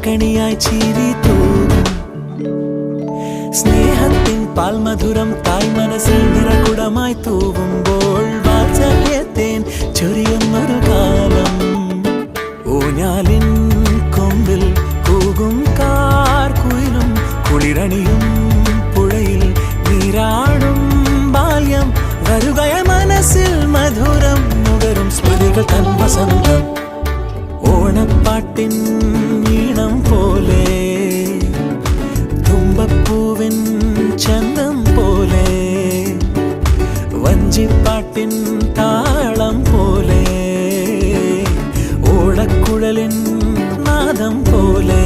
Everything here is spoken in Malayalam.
പൂക്കണിയായി ചിരി തൂകും സ്നേഹത്തിൻ പാൽമധുരം തായ് മനസ്സിൽ നിറകുടമായി തൂവുമ്പോൾ വാത്സല്യത്തേൻ ചൊരിയുന്നൊരു കാലം ഊഞ്ഞാലിൻ കൊമ്പിൽ കൂകും കാർക്കുയിലും കുളിരണിയും പുഴയിൽ നീരാടും ബാല്യം വരുകയ മനസ്സിൽ മധുരം നുകരും സ്മൃതികൾ തൻ വസന്തം ഓണപ്പാട്ടിൻ ഈണം പോലെ തുമ്പപ്പൂവിൻ ചന്തം പോലെ വഞ്ചിപ്പാട്ടിൻ താളം പോലെ ഓടക്കുഴലിൻ നാദം പോലെ